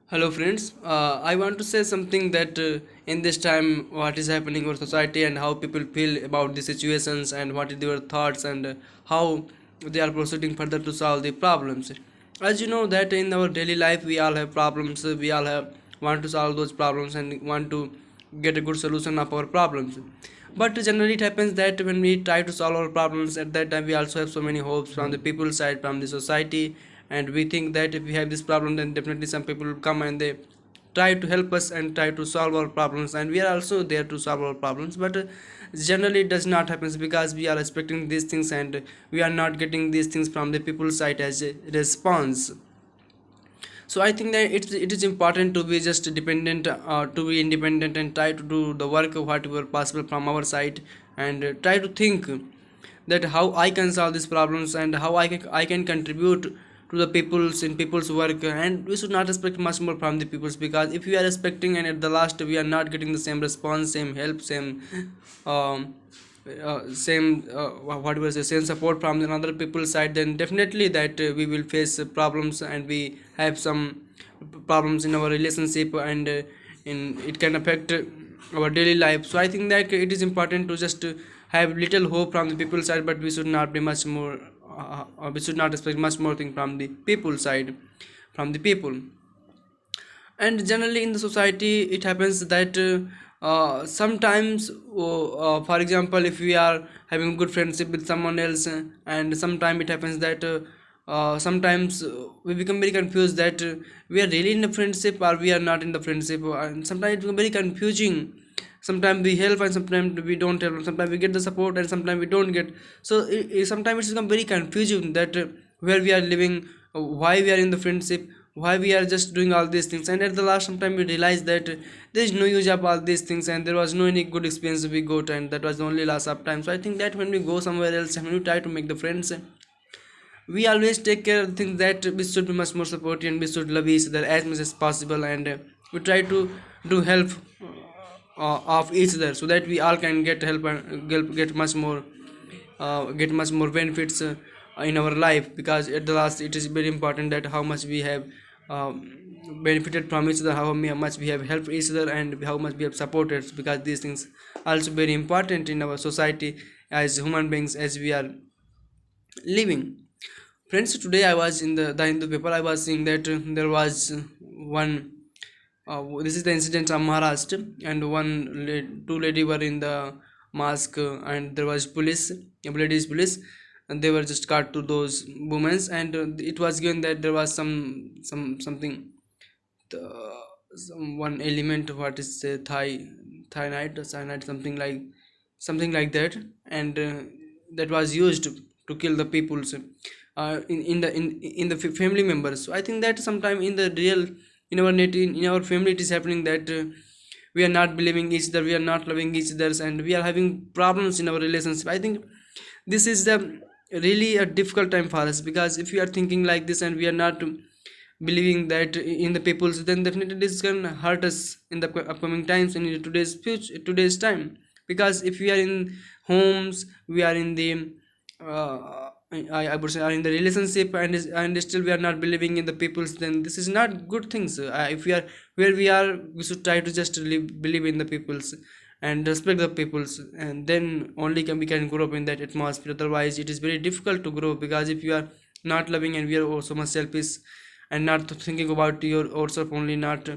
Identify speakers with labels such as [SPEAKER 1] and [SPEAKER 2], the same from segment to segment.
[SPEAKER 1] Hello, friends. I want to say something that in this time, what is happening in our society and how people feel about the situations and what are their thoughts and how they are proceeding further to solve the problems. As you know, that in our daily life, we all have problems. We all have want to solve those problems and want to get a good solution of our problems. But generally, it happens that when we try to solve our problems, at that time we also have so many hopes from the people side, from the society, and we think that if we have this problem, then definitely some people will come and they try to help us and try to solve our problems, and we are also there to solve our problems. But generally, it does not happen because we are expecting these things and we are not getting these things from the people side as a response. So I think that it is important to be just dependent, to be independent and try to do the work whatever possible from our side, and try to think that how I can solve these problems and how I can contribute to the people's in people's work. And we should not expect much more from the people's, because if we are expecting and at the last we are not getting the same response, same help, same what was the same support from another people's side, then definitely that we will face problems and we have some problems in our relationship, and in it can affect our daily life. So I think that it is important to just have little hope from the people side, but we should not be much more we should not expect much more thing from the people side, from the people. And generally in the society it happens that sometimes, for example, if we are having good friendship with someone else, and sometimes it happens that sometimes we become very confused that we are really in the friendship or we are not in the friendship, and sometimes it becomes very confusing. Sometimes we help and sometimes we don't help, sometimes we get the support and sometimes we don't get. So sometimes it's become very confusing that where we are living, why we are in the friendship, why we are just doing all these things, and at the last sometime we realize that there is no use of all these things and there was no any good experience we got, and that was the only loss of time. So I think that when we go somewhere else and when we try to make the friends, we always take care of things that we should be much more supportive and we should love each other as much as possible, and we try to do help of each other so that we all can get help and get much more benefits in our life, because at the last it is very important that how much we have benefited from each other, how much we have helped each other, and how much we have supported, because these things are also very important in our society as human beings as we are living. Friends, today I was in the Hindu paper. I was seeing that there was one. This is the incident of Maharashtra, and two lady were in the mosque, and there was police, ladies police, and they were just caught to those women, and it was given that there was something, uh, some one element, what is thionite or cyanide, something like that, and that was used to kill the peoples, in the family members. So I think that sometime in the real, in our in our family, it is happening that we are not believing each other, we are not loving each other, and we are having problems in our relationship. I think this is the really a difficult time for us, because if we are thinking like this and we are not believing that in the peoples, then definitely this can hurt us in the upcoming times and in today's time. Because if we are in homes, we are in the I would say are in the relationship, and still we are not believing in the peoples, then this is not good things. If we are where we are, we should try to just believe in the peoples and respect the peoples, and then only we can grow up in that atmosphere. Otherwise it is very difficult to grow, because if you are not loving and we are also much selfish and not thinking about your yourself only, not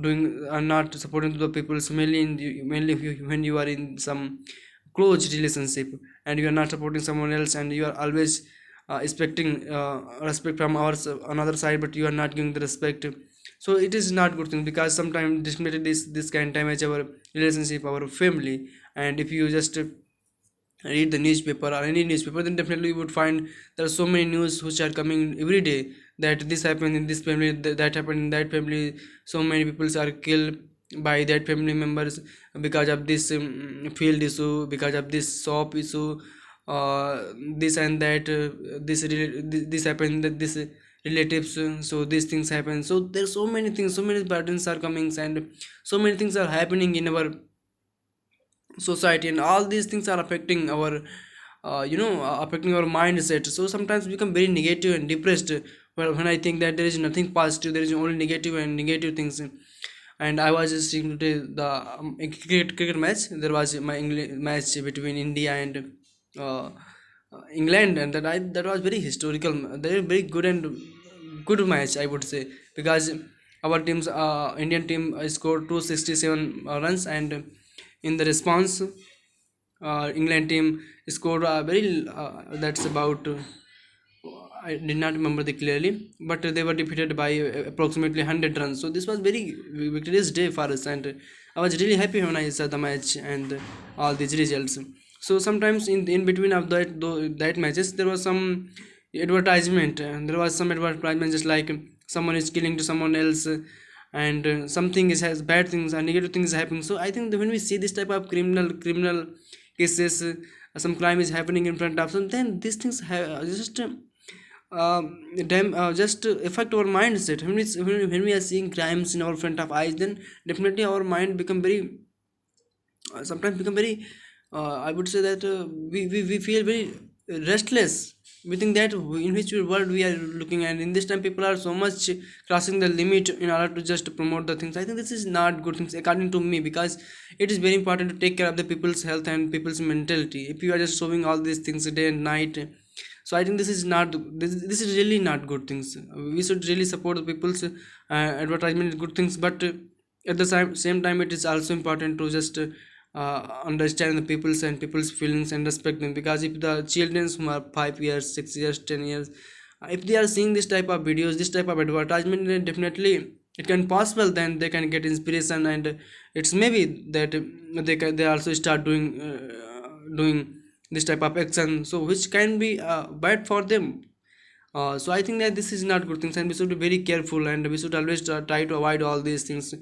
[SPEAKER 1] doing not supporting to the people, mainly mainly if when you are in some close relationship and you are not supporting someone else, and you are always expecting respect from another side, but you are not giving the respect. So it is not good thing, because sometimes definitely this can damage our relationship, our family. And if you just read the newspaper or any newspaper, then definitely you would find there are so many news which are coming every day, that this happened in this family, that happened in that family, so many people are killed by that family members because of this field issue, because of this shop issue, this and that, this happened, that this relatives, so these things happen. So there's so many things, so many burdens are coming, and so many things are happening in our society, and all these things are affecting our affecting our mindset. So sometimes we become very negative and depressed But when I think that there is nothing positive, there is only negative and negative things. And I was just seeing today the cricket match. There was my match between India and uh, England, and that was very historical, very good and good match, I would say, because our teams, Indian team scored 267 runs, and in the response, England team scored a very that's about I did not remember the clearly, but they were defeated by approximately 100 runs. So this was very victorious day for us, and I was really happy when I saw the match and all these results. So sometimes in between of that matches there was some advertisement, and there was some advertisement just like someone is killing to someone else, and something is has bad things and negative things happening. So I think that when we see this type of criminal cases, some crime is happening in front of us, then these things have just just affect our mindset. When we are seeing crimes in our front of eyes, then definitely our mind become very sometimes become very I would say that we feel very restless. We think that in which world we are looking, and in this time people are so much crossing the limit in order to just promote the things. I think this is not good things according to me, because it is very important to take care of the people's health and people's mentality. If you are just showing all these things day and night, so I think this is really not good things. We should really support the people's advertisement is good things, but at the same time it is also important to just understand the people's and people's feelings and respect them, because if the children who are 5 years, 6 years, 10 years, if they are seeing this type of videos, this type of advertisement, then definitely it can possible, then they can get inspiration, and it's maybe that they also start doing this type of action, so which can be bad for them. So I think that this is not good things, and we should be very careful, and we should always try to avoid all these things.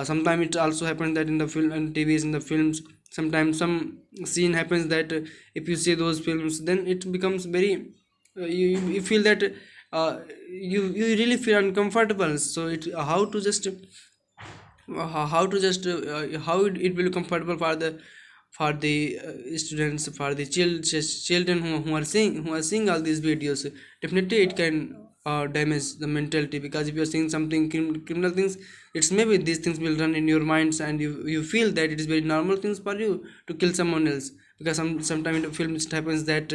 [SPEAKER 1] Sometimes it also happens that in the film and TVs, in the films, sometimes some scene happens that if you see those films, then it becomes very you feel that you really feel uncomfortable. So it how to just how it will be comfortable for the students, for the children who are seeing all these videos. Definitely it can damage the mentality, because if you are seeing something criminal things, it's maybe these things will run in your minds, and you feel that it is very normal things for you to kill someone else, because sometimes in the film it happens that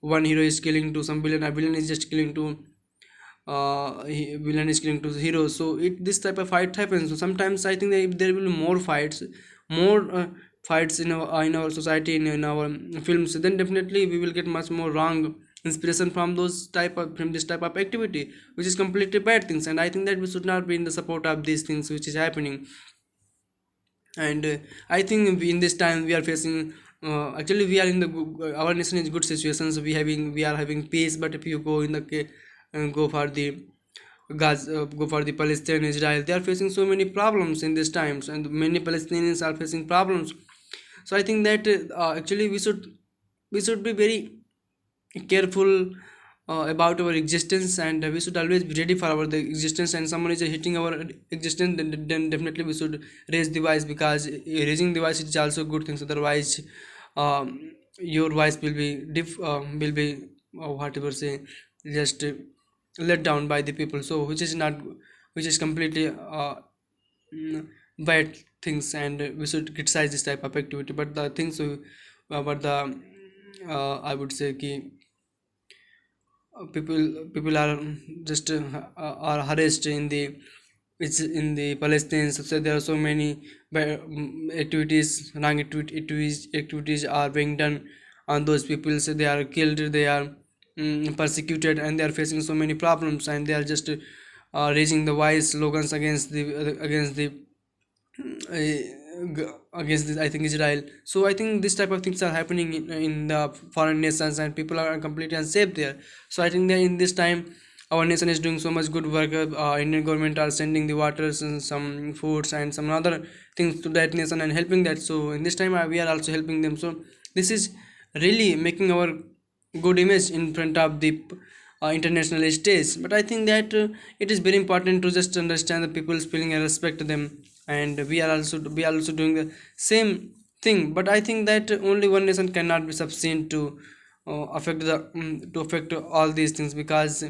[SPEAKER 1] one hero is killing to some villain, a villain is just killing to villain is killing to the hero. So it this type of fight happens. So sometimes I think that if there will be more fights in our society, in our films, then definitely we will get much more wrong inspiration from this type of activity, which is completely bad things. And I think that we should not be in the support of these things which is happening. And I think in this time we are facing actually we are in the our nation is good situations. We are having peace, but if you go in the go for the go for the Palestine, Israel, they are facing so many problems in these times, and many Palestinians are facing problems. So I think that actually we should be very careful about our existence, and we should always be ready for our the existence. And someone is hitting our existence, then definitely we should raise the voice, because raising the voice is also good things. Otherwise your voice will be whatever say just let down by the people, so which is not, which is completely mm, bad things. And we should criticize this type of activity. But the things but the I would say ki people are just are harassed in the it's in the Palestine. So there are so many activities, wrong activities are being done on those people. So they are killed, they are persecuted, and they are facing so many problems, and they are just raising the voice slogans against the against this, I think, Israel. So I think this type of things are happening in the foreign nations, and people are completely unsafe there. So I think that in this time our nation is doing so much good work. Indian government are sending the waters and some foods and some other things to that nation and helping that. So in this time we are also helping them. So this is really making our good image in front of the international stage. But I think that it is very important to just understand the people's feeling and respect them, and we are also doing the same thing. But I think that only one nation cannot be sufficient to affect all these things, because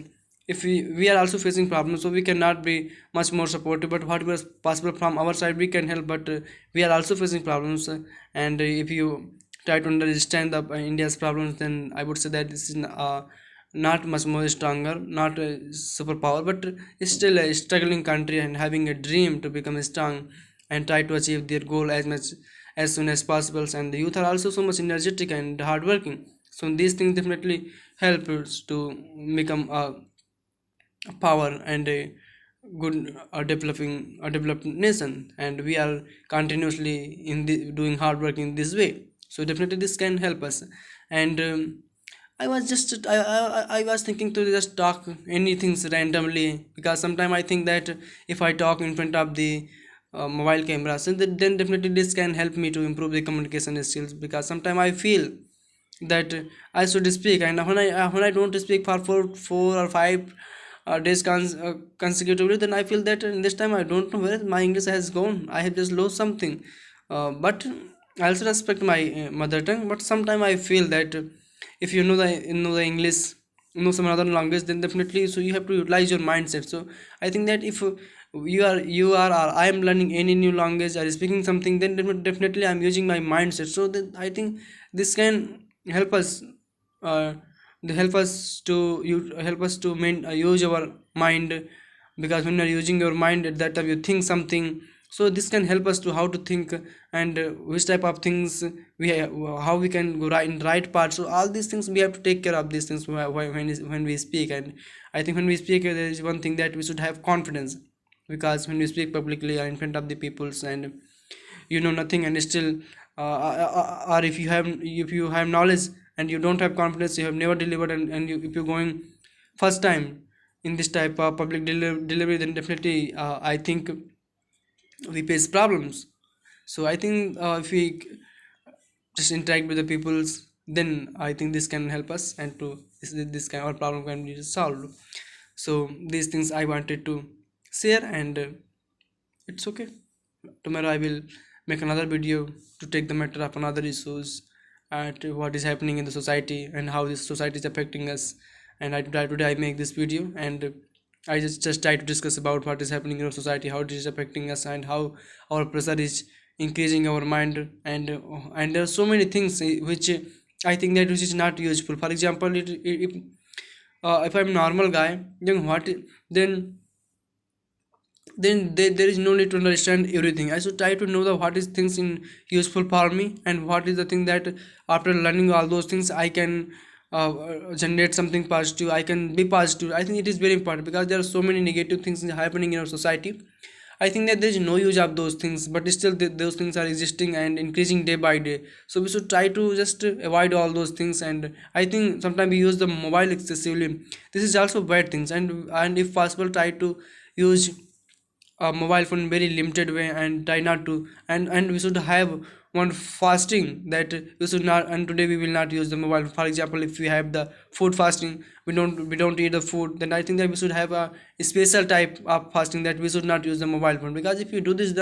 [SPEAKER 1] if we are also facing problems, so we cannot be much more supportive, but whatever is possible from our side we can help. But we are also facing problems, and if you try to understand the India's problems, then I would say that this is not much more stronger, not a superpower, but it's still a struggling country and having a dream to become strong and try to achieve their goal as much as soon as possible. And the youth are also so much energetic and hardworking, so these things definitely help us to become a power and a good developing a developed nation, and we are continuously in the doing hard work in this way, so definitely this can help us. And I was thinking to just talk anything randomly, because sometimes I think that if I talk in front of the mobile camera, so then definitely this can help me to improve the communication skills, because sometimes I feel that I should speak, and when I don't speak for 4 or 5 days consecutively, then I feel that in this time I don't know where my English has gone. I have just lost something. But I also respect my mother tongue. But sometimes I feel that if you know the English, you know some other language, then definitely so you have to utilize your mindset. So I think that if you are or I am learning any new language or speaking something, then definitely I'm using my mindset. So that I think this can help us uh, they help us to use our mind, because when you're using your mind at that time you think something, so this can help us to how to think, and which type of things how we can go right in right part. So all these things we have to take care of these things when we speak. And I think when we speak, there is one thing that we should have confidence, because when we speak publicly or in front of the peoples, and you know nothing and still or if you have knowledge and you don't have confidence, you have never delivered, and if you're going first time in this type of public delivery, then definitely I think we face problems. So I think if we just interact with the peoples, then I think this can help us, and to this kind of problem can be solved. So these things I wanted to share, and it's okay. Tomorrow I will make another video to take the matter of another issues, at what is happening in the society and how this society is affecting us. And I try today I make this video, and I just try to discuss about what is happening in our society, how it is affecting us, and how our pressure is increasing our mind. And there are so many things which I think that which is not useful. For example, if I'm normal guy, then there is no need to understand everything. I should try to know the what is things in useful for me, and what is the thing that after learning all those things I can generate something positive, I can be positive. I think it is very important, because there are so many negative things happening in our society. I think that there is no use of those things, but still those things are existing and increasing day by day. So we should try to just avoid all those things. And I think sometimes we use the mobile excessively. This is also bad things, and if possible try to use a mobile phone in very limited way, and try not to. And we should have one fasting, that we should not, and today we will not use the mobile. For example, if we have the food fasting, we don't eat the food, then I think that we should have a special type of fasting, that we should not use the mobile phone. Because if you do this,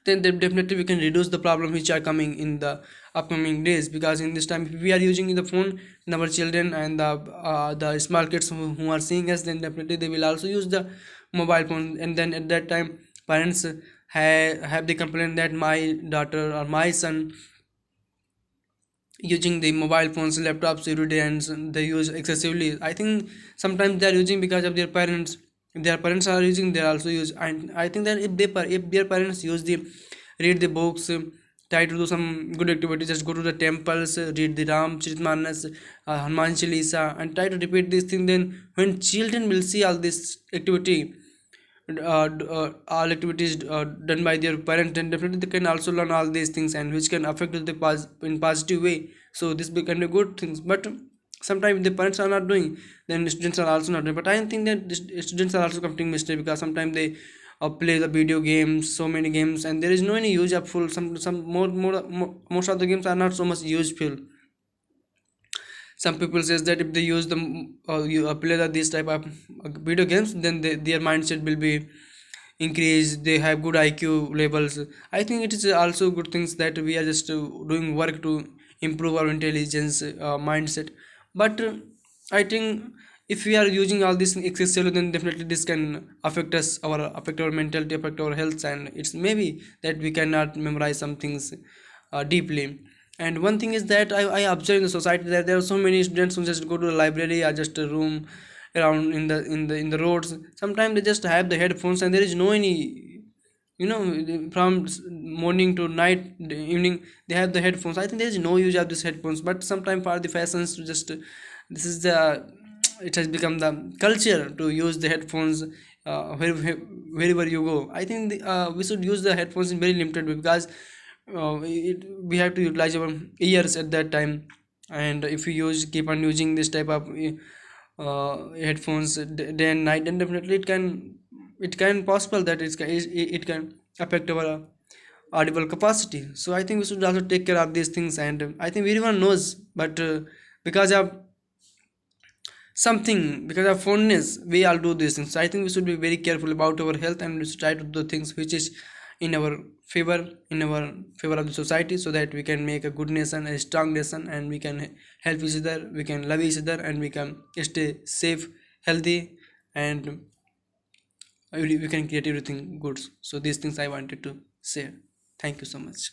[SPEAKER 1] then definitely we can reduce the problem which are coming in the upcoming days. Because in this time if we are using the phone, then our children and the small kids who are seeing us, then definitely they will also use the mobile phone. And then at that time parents have the complaint that my daughter or my son using the mobile phones, laptops every day, and they use excessively. I think sometimes they are using because of their parents. If their parents are using, they also use. And I think that if their parents use the read the books, try to do some good activities, just go to the temples, read the Ram Charitmanas, Hanuman Chalisa, and try to repeat this thing, then when children will see all this activity, all activities done by their parents, then definitely they can also learn all these things, and which can affect the in positive way. So this become a good things. But sometimes the parents are not doing, then students are also not doing. But I think that students are also committing mistake, because sometimes they play the video games, so many games, and there is no any use of full. Some more most of the games are not so much useful. Some people says that if they use the play these type of video games, then their mindset will be increased, they have good IQ levels. I think it is also good things that we are just doing work to improve our intelligence mindset. But I think if we are using all this excessively, then definitely this can affect us, our affect our mentality, affect our health, and it's maybe that we cannot memorize some things deeply. And one thing is that I observe in the society that there are so many students who just go to the library or just a room around in the roads. Sometimes they just have the headphones and there is no any, from morning to night, evening, they have the headphones. I think there is no use of these headphones, but sometimes for the fashions to just this is the it has become the culture to use the headphones wherever you go. I think we should use the headphones in very limited way, because we have to utilize our ears at that time. And if we keep on using this type of headphones day and night, then definitely it can possible that it can affect our audible capacity. So I think we should also take care of these things, and I think everyone knows, but because of something, because of fondness, we all do these things. So I think we should be very careful about our health, and we should try to do things which is in our favor, in our favor of the society, so that we can make a good nation, a strong nation, and we can help each other, we can love each other, and we can stay safe, healthy, and we can create everything good. So these things I wanted to say. Thank you so much.